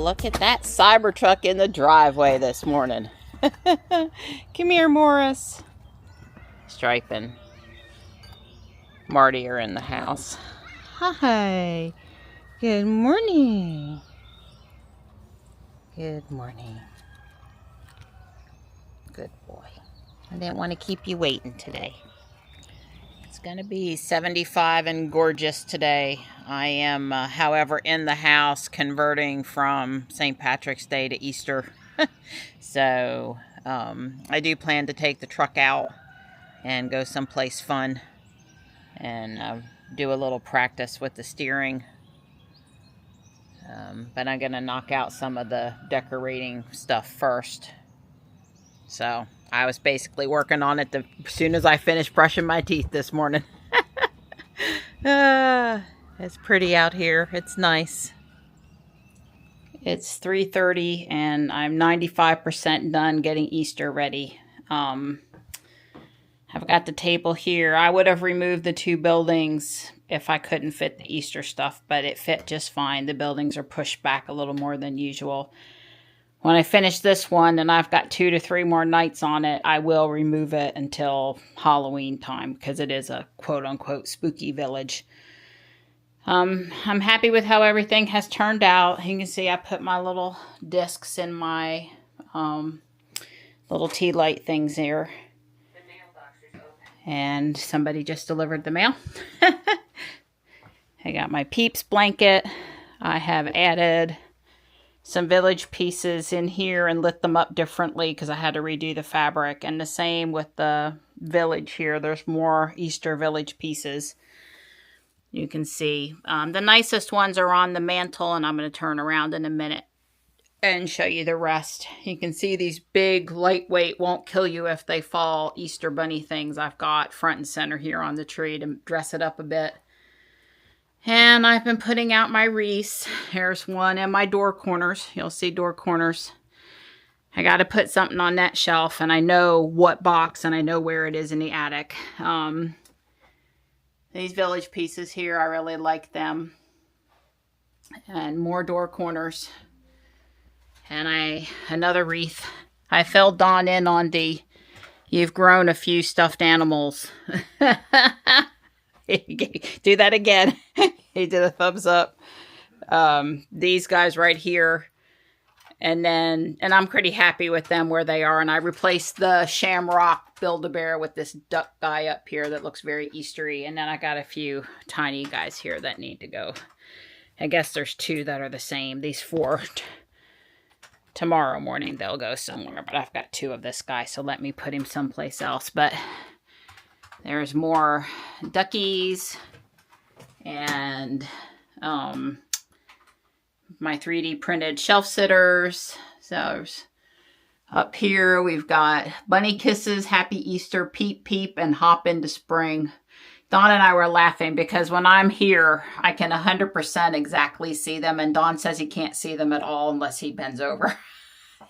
look at that Cybertruck in the driveway this morning. Come here, Morris. Stripe and Marty are in the house. Hi. Good morning. Good morning. Good boy. I didn't want to keep you waiting today. It's going to be 75 and gorgeous today. I am, however, in the house converting from St. Patrick's Day to Easter. So, I do plan to take the truck out and go someplace fun and do a little practice with the steering. But I'm going to knock out some of the decorating stuff first. So, I was basically working on it as soon as I finished brushing my teeth this morning. It's pretty out here. It's nice. It's 3:30 and I'm 95% done getting Easter ready. I've got the table here. I would have removed the two buildings if I couldn't fit the Easter stuff, but it fit just fine. The buildings are pushed back a little more than usual. When I finish this one, and I've got 2 to 3 more nights on it, I will remove it until Halloween time because it is a quote-unquote spooky village. I'm happy with how everything has turned out. You can see I put my little discs in my little tea light things here. The mailbox is open. And somebody just delivered the mail. I got my Peeps blanket. I have added some village pieces in here and lit them up differently because I had to redo the fabric. And the same with the village here. There's more Easter village pieces. You can see the nicest ones are on the mantle, and I'm going to turn around in a minute and show you the rest. You can see these big, lightweight, won't kill you if they fall Easter bunny things I've got front and center here on the tree to dress it up a bit. And I've been putting out my wreaths. Here's one in my door corners. You'll see door corners. I got to put something on that shelf, and I know what box, and I know where it is in the attic. These village pieces here, I really like them. And more door corners. And another wreath. I filled Dawn in on the, you've grown a few stuffed animals. Do that again. He did a thumbs up. These guys right here. And I'm pretty happy with them where they are. And I replaced the Shamrock Build-A-Bear with this duck guy up here that looks very Eastery. And then I got a few tiny guys here that need to go. I guess there's 2 that are the same. These 4, tomorrow morning they'll go somewhere. But I've got 2 of this guy, so let me put him someplace else. But there's more duckies and my 3D printed shelf sitters. So up here we've got bunny kisses, happy Easter, peep peep, and hop into spring. Dawn and I were laughing because when I'm here, I can 100% exactly see them. And Dawn says he can't see them at all unless he bends over.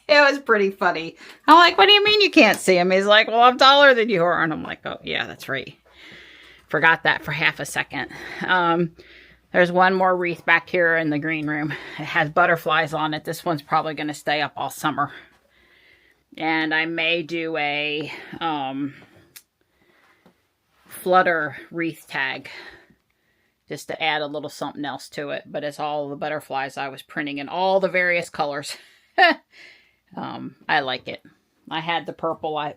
It was pretty funny. I'm like, what do you mean you can't see him? He's like, well, I'm taller than you are. And I'm like, oh, yeah, that's right. Forgot that for half a second. There's one more wreath back here in the green room. It has butterflies on it. This one's probably going to stay up all summer. And I may do a flutter wreath tag just to add a little something else to it. But it's all the butterflies I was printing in all the various colors. I like it. I had the purple. I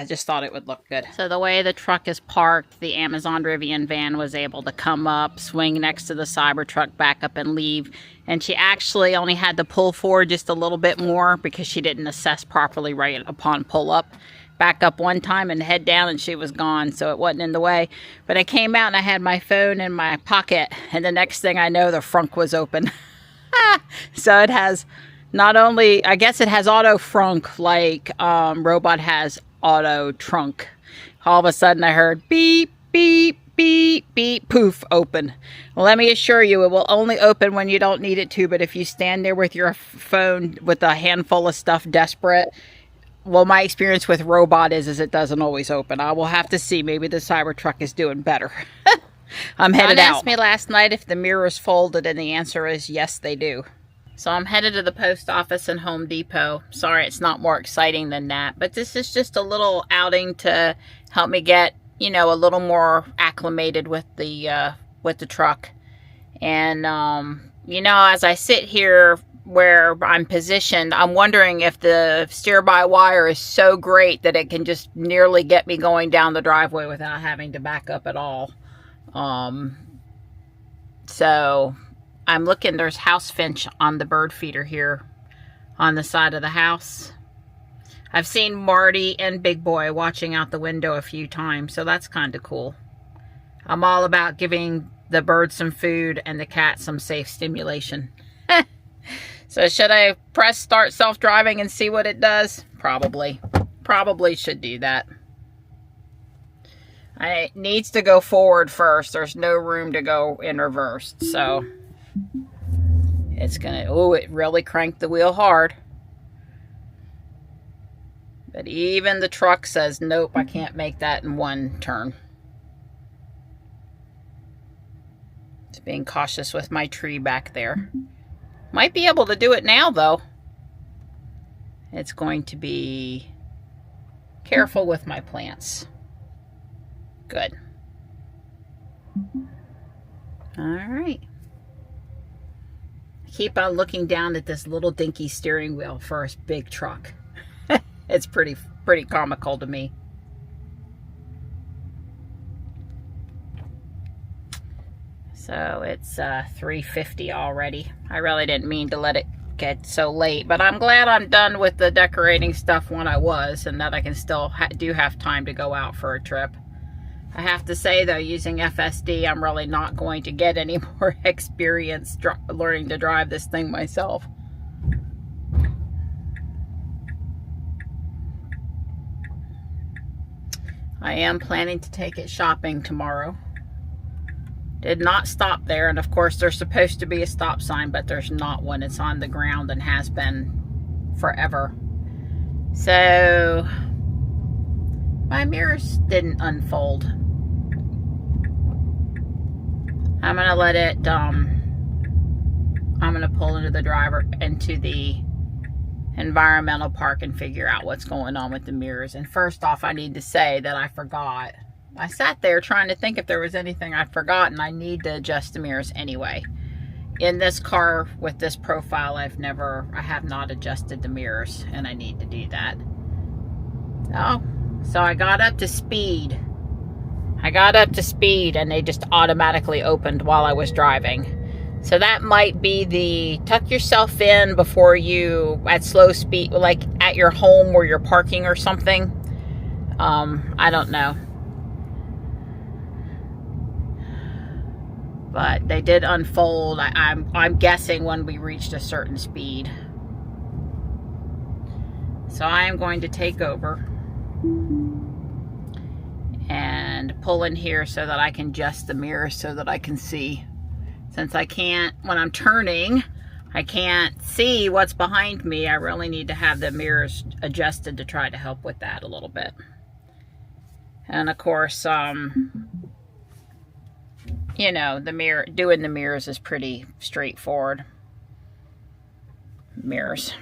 just thought it would look good. So the way the truck is parked, the Amazon Rivian van was able to come up, swing next to the Cybertruck, back up and leave. And she actually only had to pull forward just a little bit more because she didn't assess properly right upon pull up. Back up one time and head down and she was gone, so it wasn't in the way. But I came out and I had my phone in my pocket, and the next thing I know, the frunk was open. So it has not only, I guess it has auto frunk like Robot has auto trunk. All of a sudden I heard beep, beep, beep, beep, poof, open. Well, let me assure you, it will only open when you don't need it to, but if you stand there with your phone with a handful of stuff desperate, well, my experience with Robot is it doesn't always open. I will have to see. Maybe the Cybertruck is doing better. I'm headed out. Asked me last night if the mirrors folded, and the answer is yes, they do. So I'm headed to the post office and Home Depot. Sorry, it's not more exciting than that, but this is just a little outing to help me get, you know, a little more acclimated with the truck. And you know, as I sit here where I'm positioned, I'm wondering if the steer-by-wire is so great that it can just nearly get me going down the driveway without having to back up at all. So I'm looking, there's house finch on the bird feeder here on the side of the house. I've seen Marty and Big Boy watching out the window a few times, so that's kind of cool. I'm all about giving the bird some food and the cat some safe stimulation. So should I press start self-driving and see what it does? Probably. Probably should do that. It needs to go forward first. There's no room to go in reverse. So it's gonna, oh, it really cranked the wheel hard. But even the truck says, nope, I can't make that in one turn. Just being cautious with my tree back there. Might be able to do it now, though. It's going to be careful with my plants. Good. All right. Keep on looking down at this little dinky steering wheel for a big truck. It's pretty comical to me. So it's 3:50 already. I really didn't mean to let it get so late, but I'm glad I'm done with the decorating stuff when I was, and that I can still do have time to go out for a trip. I have to say though, using FSD, I'm really not going to get any more experience learning to drive this thing myself. I am planning to take it shopping tomorrow. Did not stop there, and of course there's supposed to be a stop sign, but there's not one. It's on the ground and has been forever. So my mirrors didn't unfold. I'm gonna let it I'm gonna pull into the environmental park and figure out what's going on with the mirrors. And first off, I need to say that I forgot. I sat there trying to think if there was anything I'd forgotten. I need to adjust the mirrors anyway. In this car with this profile, I have not adjusted the mirrors, and I need to do that. Oh, so I got up to speed. And they just automatically opened while I was driving. So that might be the tuck yourself in before you, at slow speed, like at your home where you're parking or something. I don't know. But they did unfold. I'm guessing when we reached a certain speed. So I am going to take over and pull in here so that I can adjust the mirror so that I can see. Since I can't, when I'm turning, I can't see what's behind me. I really need to have the mirrors adjusted to try to help with that a little bit. And of course, you know, doing the mirrors is pretty straightforward. Mirrors.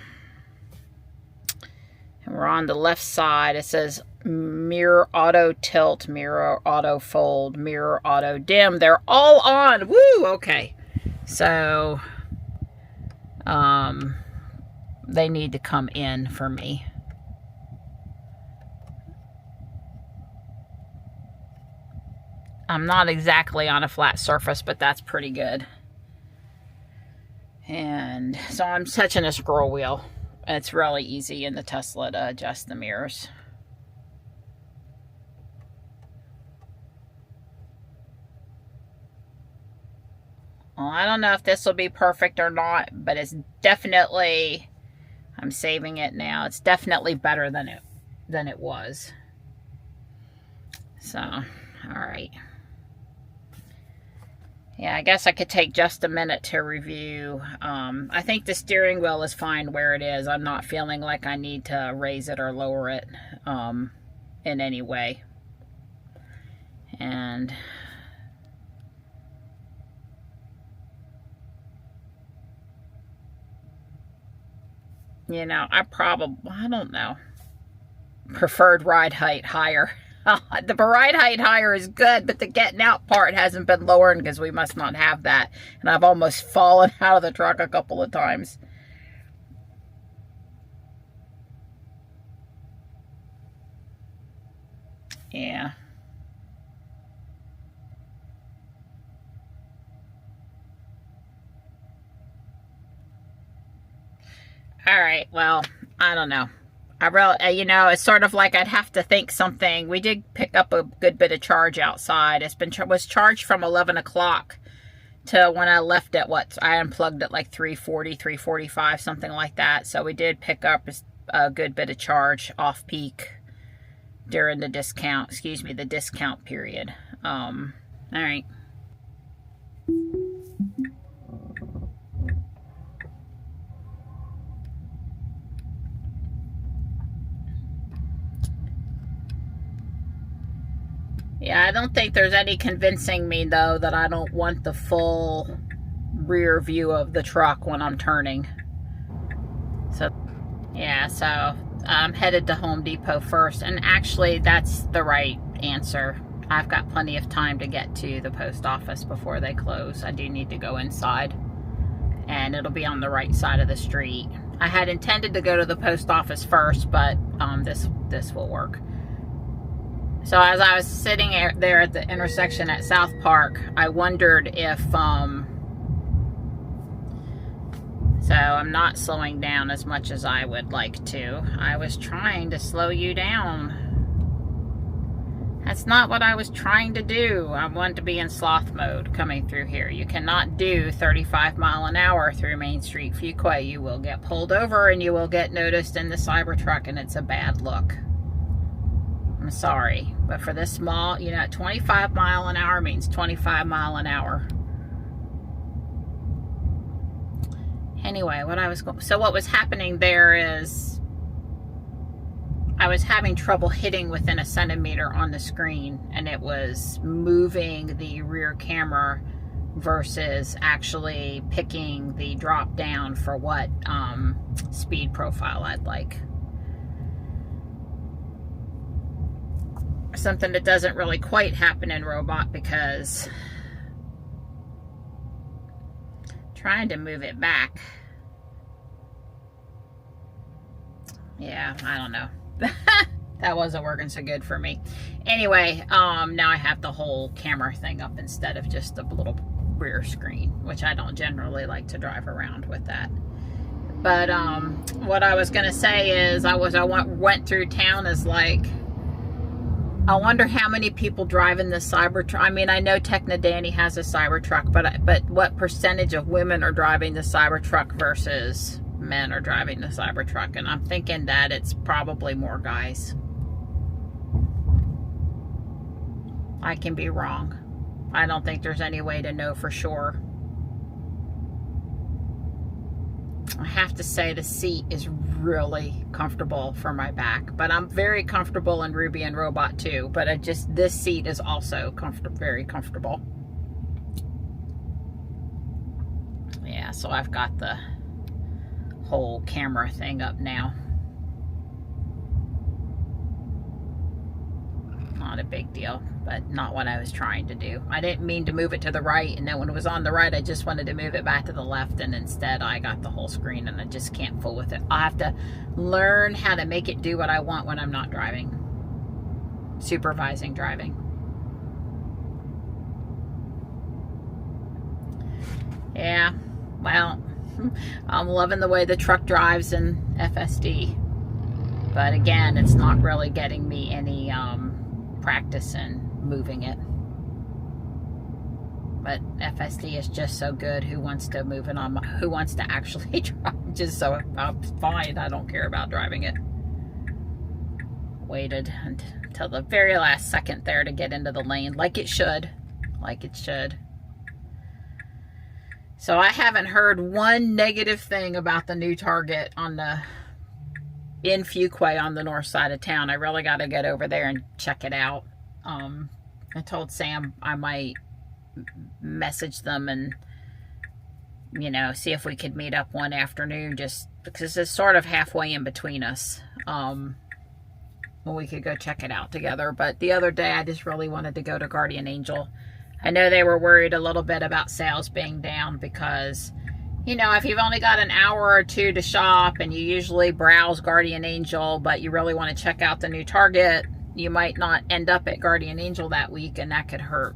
And we're on the left side. It says mirror auto tilt, mirror auto fold, mirror auto dim. They're all on. Woo! Okay. So, they need to come in for me. I'm not exactly on a flat surface, but that's pretty good. And so I'm touching a scroll wheel. It's really easy in the Tesla to adjust the mirrors. Well, I don't know if this will be perfect or not, but it's definitely, I'm saving it now. It's definitely better than it was. So, all right. Yeah, I guess I could take just a minute to review. I think the steering wheel is fine where it is. I'm not feeling like I need to raise it or lower it in any way. And you know, I don't know. Preferred ride height higher. The ride height higher is good, but the getting out part hasn't been lowered because we must not have that. And I've almost fallen out of the truck a couple of times. Yeah. All right, well, I don't know. I really, you know, it's sort of like I'd have to think something. We did pick up a good bit of charge outside. It's been was charged from 11 o'clock to when I left at what I unplugged at like 3:40, 3:45, something like that. So we did pick up a good bit of charge off peak during the discount. Excuse me, the discount period. All right. Yeah, I don't think there's any convincing me, though, that I don't want the full rear view of the truck when I'm turning. So, yeah, so I'm headed to Home Depot first. And actually, that's the right answer. I've got plenty of time to get to the post office before they close. I do need to go inside. And it'll be on the right side of the street. I had intended to go to the post office first, but this will work. So as I was sitting there at the intersection at South Park, I wondered if, so I'm not slowing down as much as I would like to. I was trying to slow you down. That's not what I was trying to do. I wanted to be in sloth mode coming through here. You cannot do 35 mile an hour through Main Street Fuquay. You will get pulled over and you will get noticed in the Cybertruck, and it's a bad look. I'm sorry, but for this small, you know, 25 mile an hour means 25 mile an hour. Anyway, so what was happening there is I was having trouble hitting within a centimeter on the screen, and it was moving the rear camera versus actually picking the drop down for what speed profile I'd like. Something that doesn't really quite happen in Robot, because trying to move it back, yeah, I don't know. That wasn't working so good for me. Anyway, now I have the whole camera thing up instead of just the little rear screen, which I don't generally like to drive around with that. But what I was gonna say is I went through town as like, I wonder how many people drive in the Cybertruck. I mean, I know Techna Danny has a Cybertruck, but what percentage of women are driving the Cybertruck versus men are driving the Cybertruck? And I'm thinking that it's probably more guys. I can be wrong. I don't think there's any way to know for sure. I have to say the seat is really comfortable for my back, but I'm very comfortable in Ruby and Robot too, but this seat is also very comfortable. Yeah, so I've got the whole camera thing up now. Not a big deal, but not what I was trying to do. I didn't mean to move it to the right, and then when it was on the right, I just wanted to move it back to the left, and instead I got the whole screen, and I just can't fool with it. I'll have to learn how to make it do what I want when I'm not driving. Supervising driving. Yeah, well, I'm loving the way the truck drives in FSD. But again, it's not really getting me any practice in moving it. But FSD is just so good. Who wants to move it on? Who wants to actually drive? Just so I'm fine. I don't care about driving it. Waited until the very last second there to get into the lane, like it should. Like it should. So I haven't heard one negative thing about the new Target in Fuquay on the north side of town. I really got to get over there and check it out. I told Sam I might message them and you know, see if we could meet up one afternoon, just because it's sort of halfway in between us. When we could go check it out together. But the other day, I just really wanted to go to Guardian Angel. I know they were worried a little bit about sales being down because, you know, if you've only got an hour or two to shop and you usually browse Guardian Angel, but you really want to check out the new Target, you might not end up at Guardian Angel that week, and that could hurt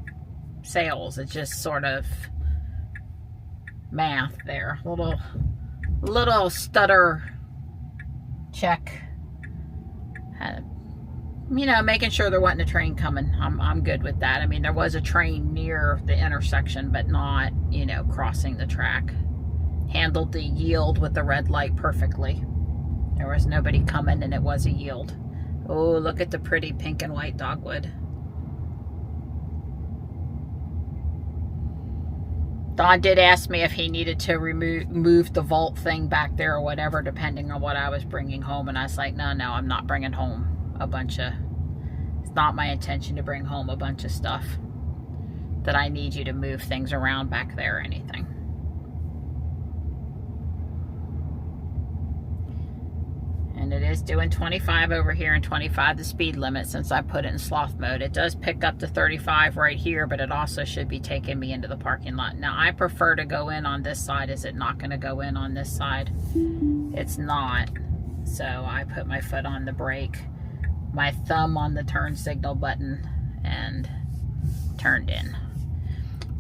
sales. It's just sort of math there. Little stutter check. You know, making sure there wasn't a train coming. I'm good with that. I mean, there was a train near the intersection, but not, you know, crossing the track. Handled the yield with the red light perfectly. There was nobody coming, and it was a yield. Oh, look at the pretty pink and white dogwood. Don did ask me if he needed to move the vault thing back there or whatever, depending on what I was bringing home. And I was like, no, I'm not bringing home it's not my intention to bring home a bunch of stuff that I need you to move things around back there or anything. And it is doing 25 over here and 25 the speed limit since I put it in sloth mode. It does pick up to 35 right here, but it also should be taking me into the parking lot. Now, I prefer to go in on this side. Is it not going to go in on this side? It's not. So I put my foot on the brake, my thumb on the turn signal button, and turned in.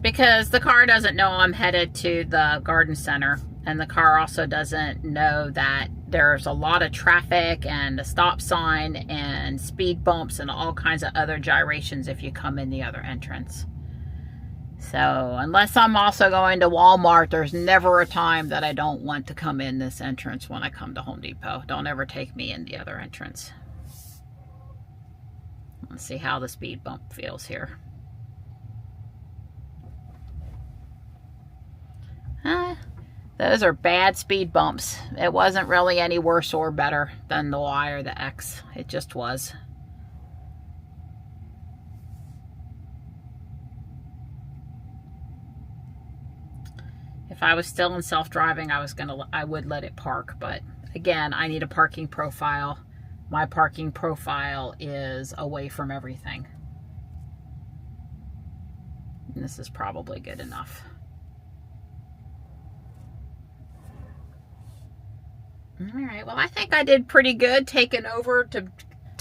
Because the car doesn't know I'm headed to the garden center, and the car also doesn't know that there's a lot of traffic and a stop sign and speed bumps and all kinds of other gyrations if you come in the other entrance. So unless I'm also going to Walmart, there's never a time that I don't want to come in this entrance when I come to Home Depot. Don't ever take me in the other entrance. Let's see how the speed bump feels here. Those are bad speed bumps. It wasn't really any worse or better than the Y or the X. It just was. If I was still in self-driving, I would let it park, but again, I need a parking profile. My parking profile is away from everything. And this is probably good enough. All right, well, I think I did pretty good taking over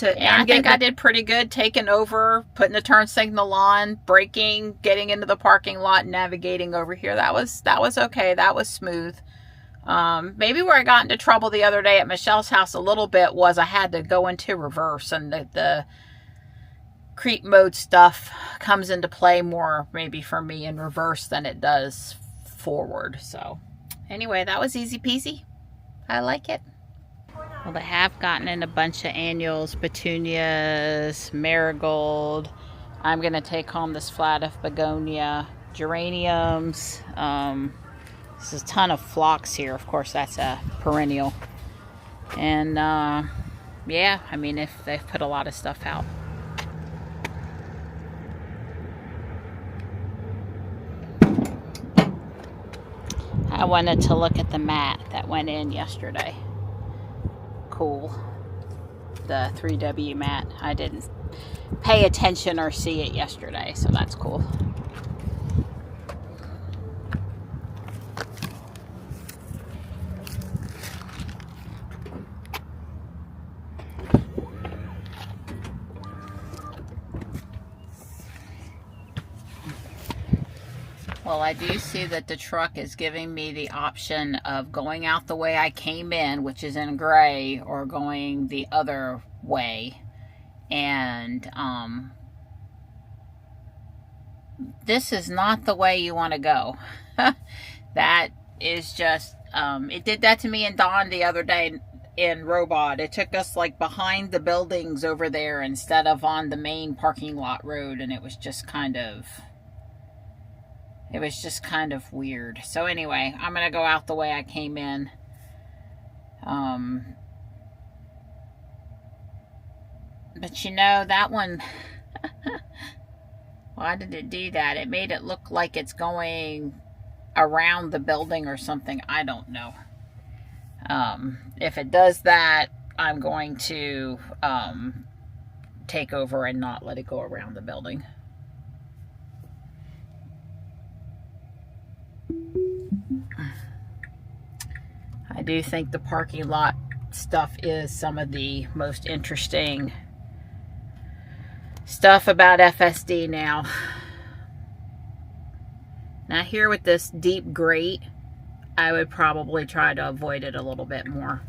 I think I did pretty good taking over, putting the turn signal on, braking, getting into the parking lot, navigating over here. That was okay. That was smooth. Maybe where I got into trouble the other day at Michelle's house a little bit was I had to go into reverse, and the creep mode stuff comes into play more maybe for me in reverse than it does forward. So anyway, that was easy peasy. I like it. Well, they have gotten in a bunch of annuals, petunias, marigold. I'm going to take home this flat of begonia, geraniums. There's a ton of phlox here. Of course, that's a perennial. And, yeah, I mean, if they've put a lot of stuff out. I wanted to look at the mat that went in yesterday. Cool. The 3W mat. I didn't pay attention or see it yesterday, so that's cool. Well, I do see that the truck is giving me the option of going out the way I came in, which is in gray, or going the other way. And this is not the way you want to go. That is just, it did that to me and Dawn the other day in Robot. It took us like behind the buildings over there instead of on the main parking lot road, and it was just kind of... It was just kind of weird. So anyway, I'm going to go out the way I came in. But you know, that one... Why did it do that? It made it look like it's going around the building or something. I don't know. If it does that, I'm going to take over and not let it go around the building. I do think the parking lot stuff is some of the most interesting stuff about FSD now. Now here with this deep grate, I would probably try to avoid it a little bit more.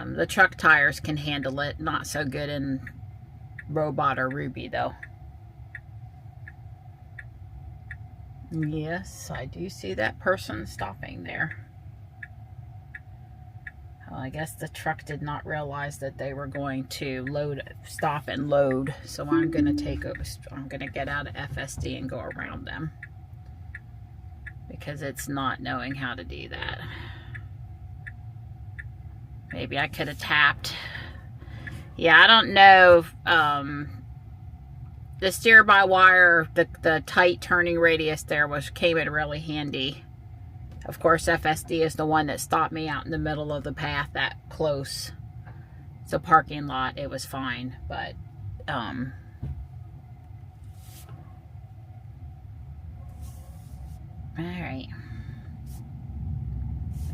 The truck tires can handle it, not so good in Robot or Ruby though. Yes, I do see that person stopping there. Well, I guess the truck did not realize that they were going to stop and load. So I'm going to get out of FSD and go around them, because it's not knowing how to do that. Maybe I could have tapped. Yeah, I don't know. The steer-by-wire, the tight turning radius there came in really handy. Of course, FSD is the one that stopped me out in the middle of the path that close. It's a parking lot. It was fine, but all right.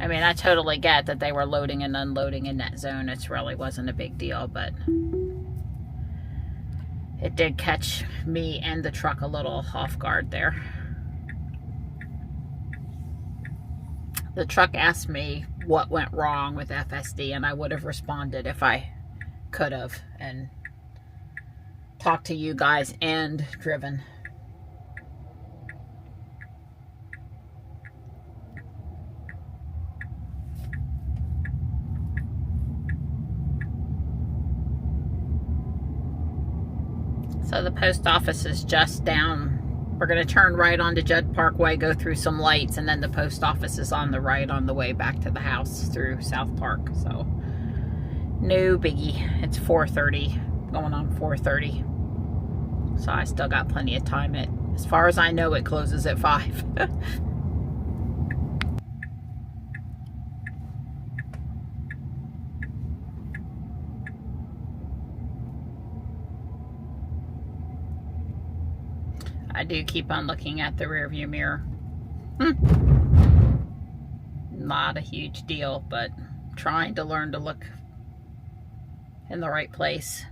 I mean, I totally get that they were loading and unloading in that zone. It really wasn't a big deal, but it did catch me and the truck a little off guard there. The truck asked me what went wrong with FSD, and I would have responded if I could have, and talked to you guys and driven. So the post office is just down. We're going to turn right onto Judd Parkway, go through some lights, and then the post office is on the right on the way back to the house through South Park. So no biggie. It's 4:30, going on 4:30. So I still got plenty of time. As far as I know, it closes at 5. I do keep on looking at the rear view mirror. Not a huge deal, but trying to learn to look in the right place.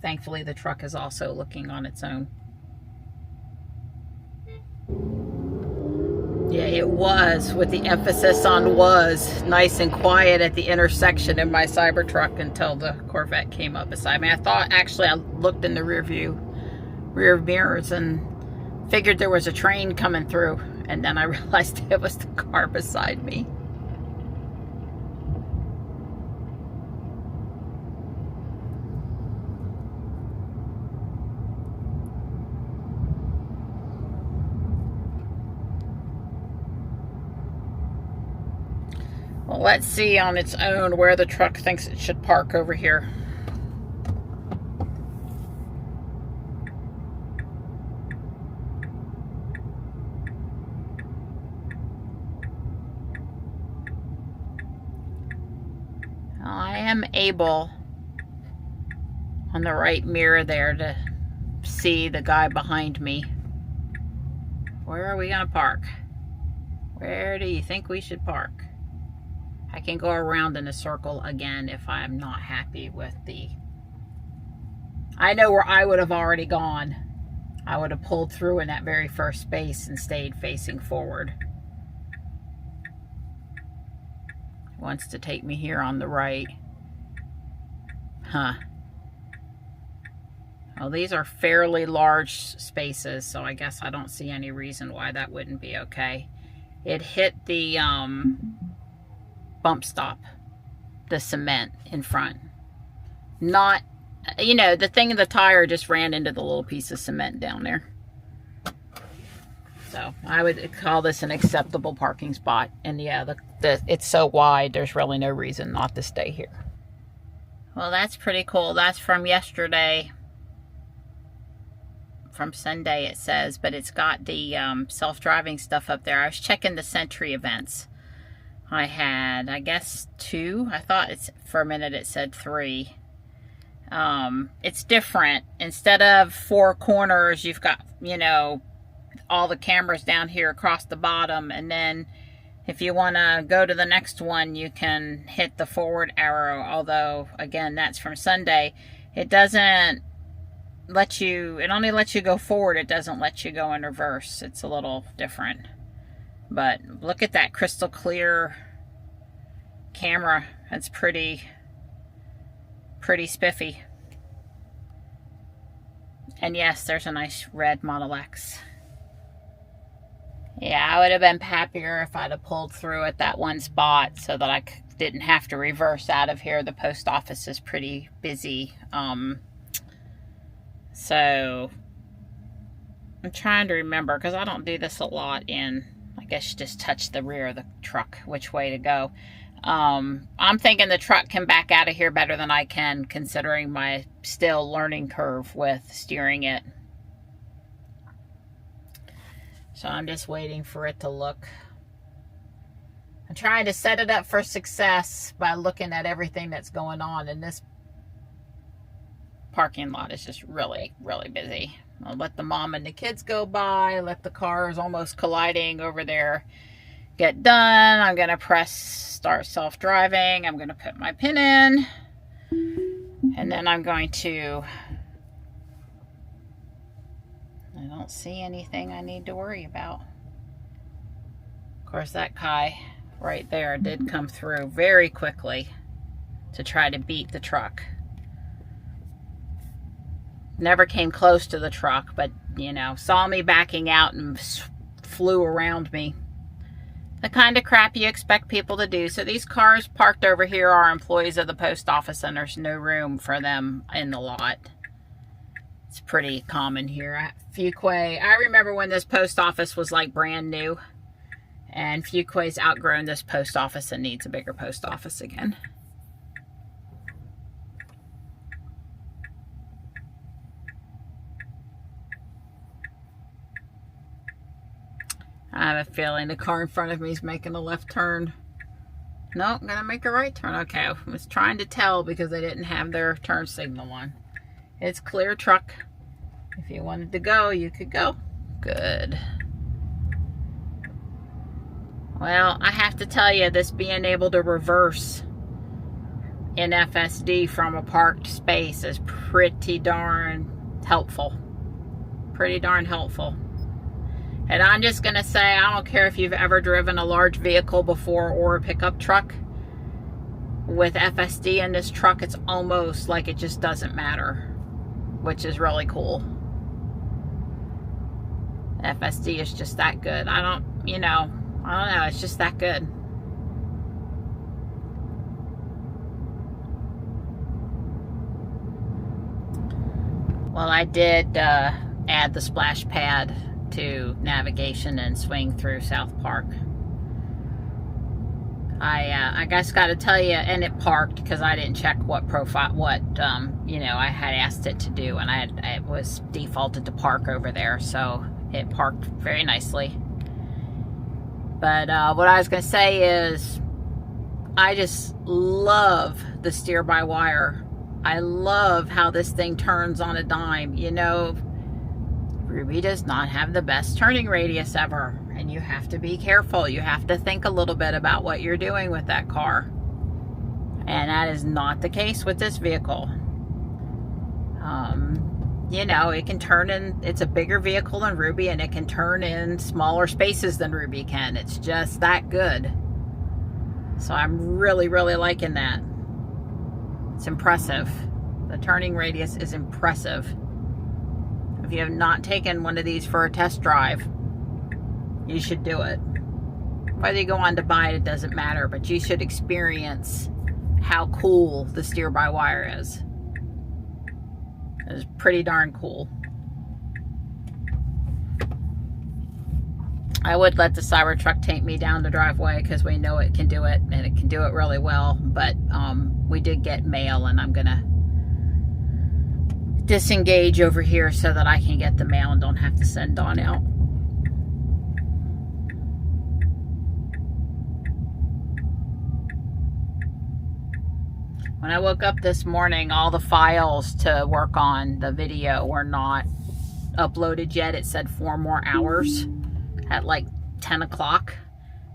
Thankfully, the truck is also looking on its own. Yeah, it was, with the emphasis on was, nice and quiet at the intersection in my Cybertruck until the Corvette came up beside me. I thought, actually, I looked in the rear mirrors and figured there was a train coming through, and then I realized it was the car beside me. Well, let's see on its own where the truck thinks it should park over here. I am able on the right mirror there to see the guy behind me. Where are we gonna park? Where do you think we should park? I can go around in a circle again if I'm not happy with the... I know where I would have already gone. I would have pulled through in that very first space and stayed facing forward. Wants to take me here on the right. Huh. Well, these are fairly large spaces, so I guess I don't see any reason why that wouldn't be okay. It hit the bump stop, the cement in front. Not, you know, the thing in the tire just ran into the little piece of cement down there. So I would call this an acceptable parking spot. And yeah, it's so wide, there's really no reason not to stay here. Well, that's pretty cool. That's from yesterday. from Sunday, it says, but it's got the self-driving stuff up there. I was checking the Sentry events. I had, I guess, 2. I thought for a minute it said 3. It's different. Instead of 4 corners, you've got, you know, all the cameras down here across the bottom, and then if you want to go to the next one, you can hit the forward arrow. Although, again, that's from Sunday. It doesn't let you, it only lets you go forward. It doesn't let you go in reverse. It's a little different. But look at that crystal clear camera. That's pretty spiffy. And yes, there's a nice red Model X. Yeah, I would have been happier if I'd have pulled through at that one spot so that I didn't have to reverse out of here. The post office is pretty busy. So I'm trying to remember, because I don't do this a lot in, I guess you just touch the rear of the truck, which way to go. I'm thinking the truck can back out of here better than I can, considering my still learning curve with steering it. So I'm just waiting for it to look. I'm trying to set it up for success by looking at everything that's going on. And this parking lot is just really, really busy. I'll let the mom and the kids go by, let the cars almost colliding over there get done. I'm going to press start self-driving. I'm going to put my pin in. And then I'm going to... I don't see anything I need to worry about. Of course, that Kai right there did come through very quickly to try to beat the truck. Never came close to the truck, but, you know, saw me backing out and flew around me. The kind of crap you expect people to do. So these cars parked over here are employees of the post office, and there's no room for them in the lot. It's pretty common here. Fuquay, I remember when this post office was like brand new, and Fuquay's outgrown this post office and needs a bigger post office again. I have a feeling the car in front of me is making a left turn. No, I'm going to make a right turn. Okay, I was trying to tell because they didn't have their turn signal on. It's clear, truck. If you wanted to go, you could go. Good. Well, I have to tell you, this being able to reverse in FSD from a parked space is pretty darn helpful. Pretty darn helpful. And I'm just going to say, I don't care if you've ever driven a large vehicle before or a pickup truck. With FSD in this truck, it's almost like it just doesn't matter, which is really cool. FSD is just that good. I don't know, it's just that good. Well, I did add the splash pad to navigation and swing through South Park. I guess got to tell you, and it parked because I didn't check what profile, I had asked it to do, and it was defaulted to park over there, so it parked very nicely. But what I was going to say is, I just love the steer-by-wire. I love how this thing turns on a dime. You know, Ruby does not have the best turning radius ever, and you have to be careful. You have to think a little bit about what you're doing with that car. And that is not the case with this vehicle. It can turn in, it's a bigger vehicle than Ruby, and it can turn in smaller spaces than Ruby can. It's just that good. So I'm really, really liking that. It's impressive. The turning radius is impressive. If you have not taken one of these for a test drive, you should do it. Whether you go on to buy it, it doesn't matter, but you should experience how cool the steer-by-wire is. It's pretty darn cool. I would let the Cybertruck take me down the driveway because we know it can do it, and it can do it really well, but we did get mail, and I'm gonna disengage over here so that I can get the mail and don't have to send Dawn out. When I woke up this morning, all the files to work on the video were not uploaded yet. It said 4 more hours at like 10 o'clock.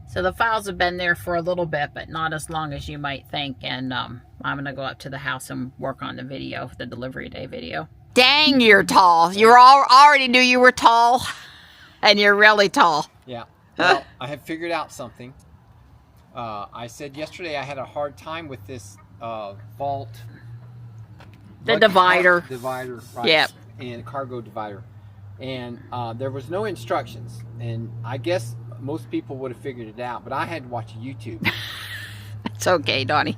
So the files have been there for a little bit, but not as long as you might think. And I'm going to go up to the house and work on the video, the delivery day video. Dang, you're tall. You already knew you were tall, and you're really tall. Yeah. Well, I have figured out something. I said yesterday I had a hard time with this vault. The divider. Divider, right. Yep. And cargo divider. And there was no instructions. And I guess most people would have figured it out, but I had to watch YouTube. It's okay, Donnie.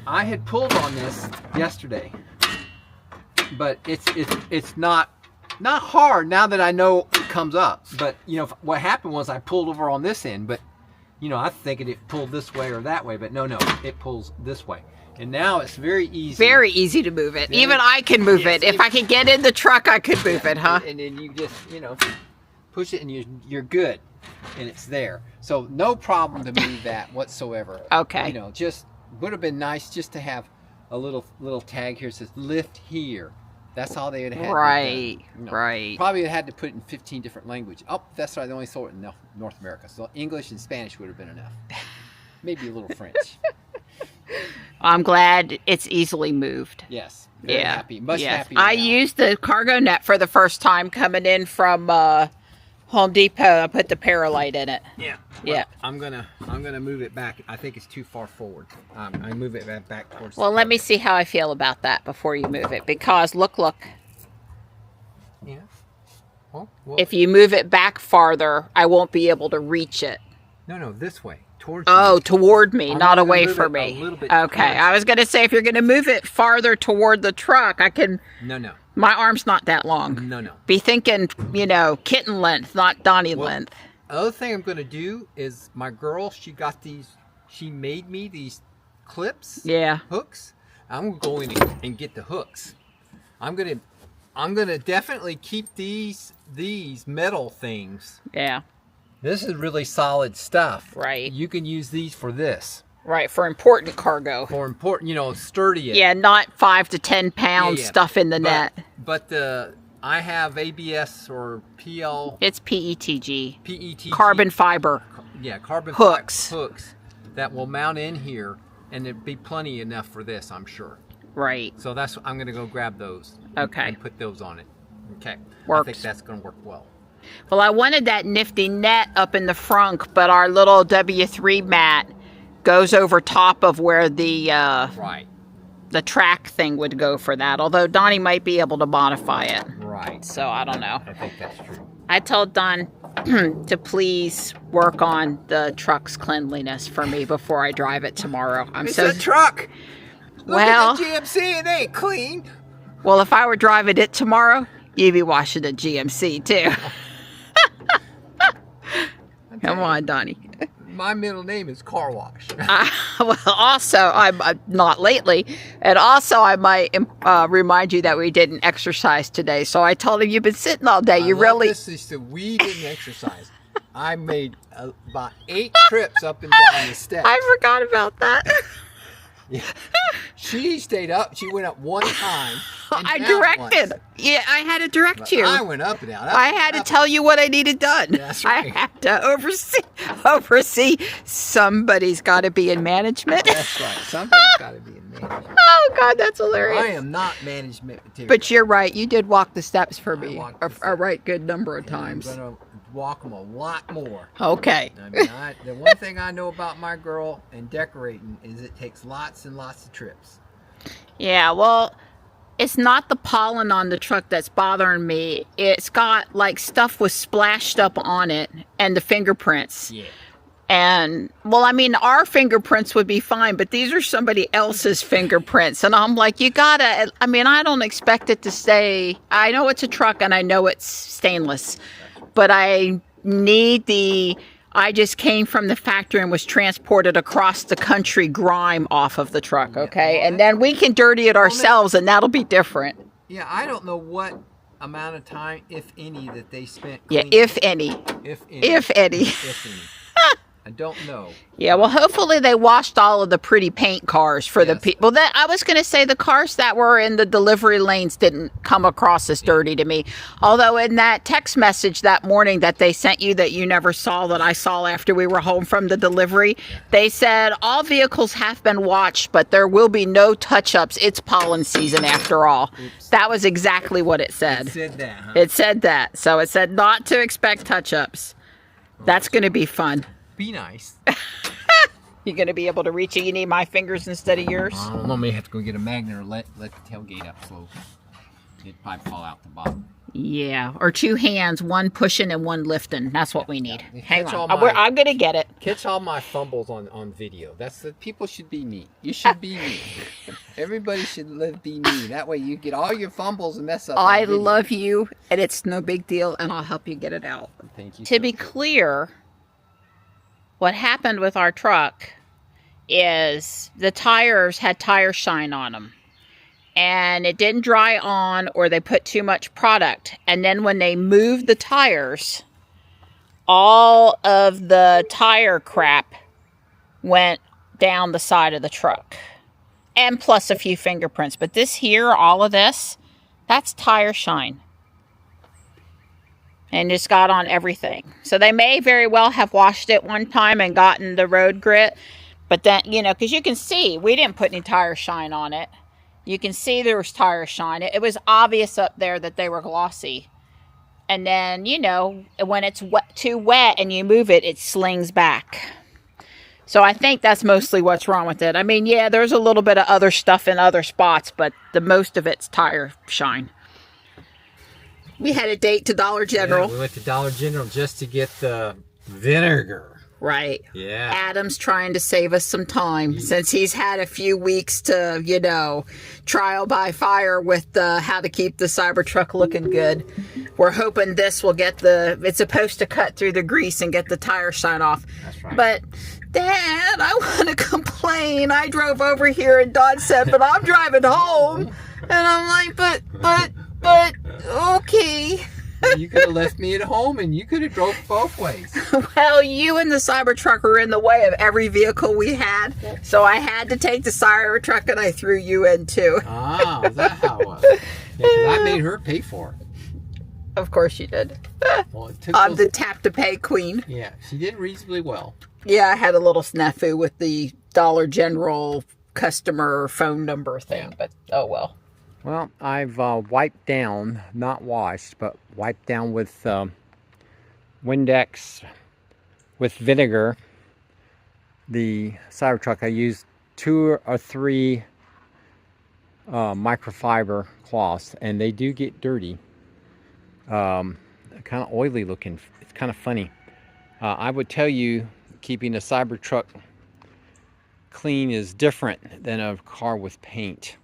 I had pulled on this yesterday, but it's not hard now that I know it comes up. But you know what happened was I pulled over on this end, but you know I was thinking it pulled this way or that way, but no, it pulls this way. And now it's very easy. Very easy to move it. Even I can move it. If I could get in the truck, I could move it, huh? And then you just, push it and you're good. And it's there. So no problem to move that whatsoever. Okay. Just would have been nice just to have a little tag here that says lift here. That's all they would have had. Right, right. Probably had to put it in 15 different languages. Oh, that's right. They only sold it in North America. So English and Spanish would have been enough. Maybe a little French. I'm glad it's easily moved. Yes. Very happy. Much happy. I used the cargo net for the first time coming in from Home Depot. I put the Paralight in it. Yeah. Well, yeah. I'm gonna move it back. I think it's too far forward. I move it back towards. Well, let me see how I feel about that before you move it, because look. Yeah. Well, if you move it back farther, I won't be able to reach it. No, this way. Toward me, not away from me. Okay, I was going to say if you're going to move it farther toward the truck, I can. No. My arm's not that long. No. Be thinking, kitten length, not Donnie length. The other thing I'm going to do is my girl, she made me these clips. Yeah. Hooks. I'm going to go in and get the hooks. I'm going to definitely keep these metal things. Yeah. This is really solid stuff. Right. You can use these for this. Right, for important cargo. For important, sturdy. Yeah, not 5 to 10 pound stuff in the net. But I have ABS or PL. It's PETG. PETG. Carbon fiber. Yeah, carbon hooks. Hooks that will mount in here, and it'd be plenty enough for this, I'm sure. Right. So I'm going to go grab those. Okay. And put those on it. Okay. Works. I think that's going to work well. Well, I wanted that nifty net up in the front, but our little W3 mat goes over top of where the the track thing would go for that. Although Donnie might be able to modify it. Right. So I don't know. I think that's true. I told Don to please work on the truck's cleanliness for me before I drive it tomorrow. It's a truck. Look at the GMC, it ain't clean. Well, if I were driving it tomorrow, you'd be washing the GMC too. Come on, Donnie. My middle name is Car Wash. Well, also, I'm not lately, and also I might remind you that we didn't exercise today. So I told him you've been sitting all day. This is we didn't exercise. I made about 8 trips up and down the steps. I forgot about that. Yeah. She stayed up. She went up one time. I directed. Once. Yeah, I had to direct you. I went up and down. I had to tell you what I needed done. That's right. I have to oversee. Somebody's got to be in management. That's right. Somebody's got to be in management. Oh, God, that's hilarious. I am not management material. But you're right. You did walk the steps for me a right good number of times. I'm going to walk them a lot more. Okay. I mean, the one thing I know about my girl and decorating is it takes lots and lots of trips. Yeah, well, it's not the pollen on the truck that's bothering me. It's got like stuff was splashed up on it and the fingerprints. Yeah. And, well, I mean, our fingerprints would be fine, but these are somebody else's fingerprints. And I'm like, you gotta, I mean, I don't expect it to stay. I know it's a truck and I know it's stainless, but I need I just came from the factory and was transported across the country grime off of the truck, okay? And then we can dirty it ourselves and that'll be different. Yeah, I don't know what amount of time, if any, that they spent Yeah, cleaning. if any. If any. If any. If any. I don't know. Yeah, well, hopefully they washed all of the pretty paint cars for the people. That I was going to say the cars that were in the delivery lanes didn't come across as dirty to me. Although in that text message that morning that they sent you that you never saw, that I saw after we were home from the delivery, they said all vehicles have been washed, but there will be no touch-ups. It's pollen season after all. Oops. That was exactly what it said. It said that, huh? It said that. So it said not to expect touch-ups. That's going to be fun. Be nice. You're going to be able to reach it. You need my fingers instead of yours? I don't know. May have to go get a magnet or let the tailgate up so it'd probably fall out the bottom. Yeah, or two hands, one pushing and one lifting. That's what we need. Yeah. Hang on. I'm going to get it. Catch all my fumbles on video. That's the people should be me. You should be me. Everybody should be me. That way you get all your fumbles and mess up. I love you, and it's no big deal, and I'll help you get it out. Thank you. To be clear, what happened with our truck is the tires had tire shine on them. And it didn't dry on, or they put too much product. And then when they moved the tires, all of the tire crap went down the side of the truck. And plus a few fingerprints. But this here, all of this, that's tire shine. And just got on everything. So they may very well have washed it one time and gotten the road grit. But then, you know, because you can see, we didn't put any tire shine on it. You can see there was tire shine. It was obvious up there that they were glossy. And then, you know, when it's too wet and you move it, it slings back. So I think that's mostly what's wrong with it. I mean, yeah, there's a little bit of other stuff in other spots, but the most of it's tire shine. We had a date to Dollar General. Yeah, we went to Dollar General just to get the vinegar. Right. Yeah. Adam's trying to save us some time since he's had a few weeks to, you know, trial by fire with how to keep the Cybertruck looking good. We're hoping this will get it's supposed to cut through the grease and get the tire shine off. That's right. But, Dad, I want to complain. I drove over here and Don said, but I'm driving home. And I'm like, but, okay. You could have left me at home and you could have drove both ways. Well, you and the Cybertruck were in the way of every vehicle we had. So I had to take the Cybertruck and I threw you in too. Ah, is that how it was? Yeah, 'cause I made her pay for it. Of course you did. Well, it took I'm the tap to pay queen. Yeah, she did reasonably well. Yeah, I had a little snafu with the Dollar General customer phone number thing, but oh well. Well, I've wiped down, not washed, but wiped down with Windex with vinegar. The Cybertruck, I used 2 or 3 microfiber cloths, and they do get dirty. Kind of oily looking. It's kind of funny. I would tell you, keeping a Cybertruck clean is different than a car with paint.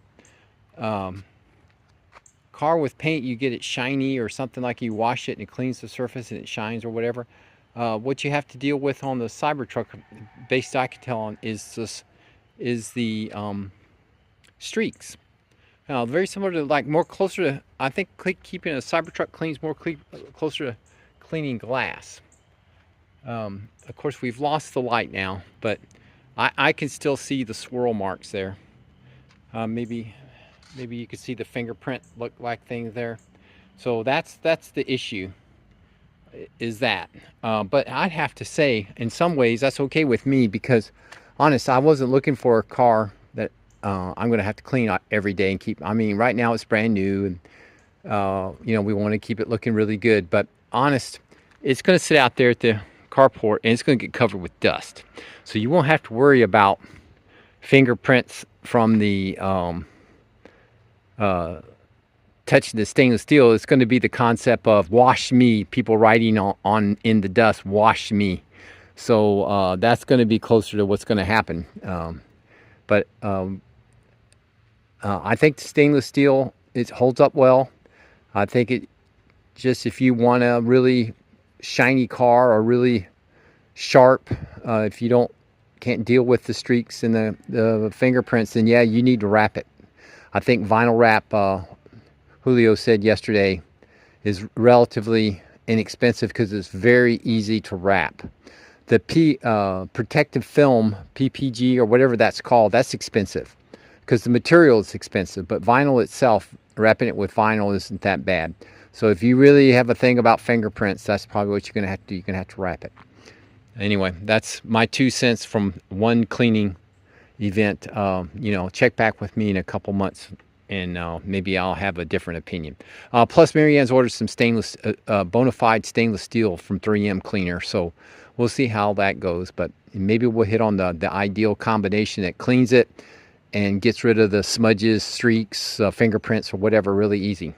Car with paint, you get it shiny or something, like you wash it and it cleans the surface and it shines or whatever. What you have to deal with on the Cybertruck, based I can tell on, is the streaks. Very similar to, like, more closer to, I think keeping a Cybertruck cleans more closer to cleaning glass. Of course, we've lost the light now, but I can still see the swirl marks there. Maybe you can see the fingerprint look like thing there. So that's the issue, is that. But I'd have to say, in some ways, that's okay with me, because, honest, I wasn't looking for a car that I'm going to have to clean every day and keep. I mean, right now it's brand new, and you know, we want to keep it looking really good. But honest, it's going to sit out there at the carport, and it's going to get covered with dust. So you won't have to worry about fingerprints from the touching the stainless steel. It's going to be the concept of wash me, people writing on in the dust, wash me. So that's going to be closer to what's going to happen. But I think the stainless steel, it holds up well. I think it just, if you want a really shiny car or really sharp, if you can't deal with the streaks and the fingerprints, then yeah, you need to wrap it. I think vinyl wrap Julio said yesterday, is relatively inexpensive because it's very easy to wrap. The protective film, PPG or whatever that's called, that's expensive because the material is expensive, but vinyl itself, wrapping it with vinyl isn't that bad. So if you really have a thing about fingerprints, that's probably what you're going to have to do. You're going to have to wrap it. Anyway, that's my 2 cents from one cleaning event. You know, check back with me in a couple months and maybe I'll have a different opinion. Plus, Marianne's ordered some stainless, bona fide stainless steel from 3M cleaner. So we'll see how that goes. But maybe we'll hit on the ideal combination that cleans it and gets rid of the smudges, streaks, fingerprints, or whatever really easy.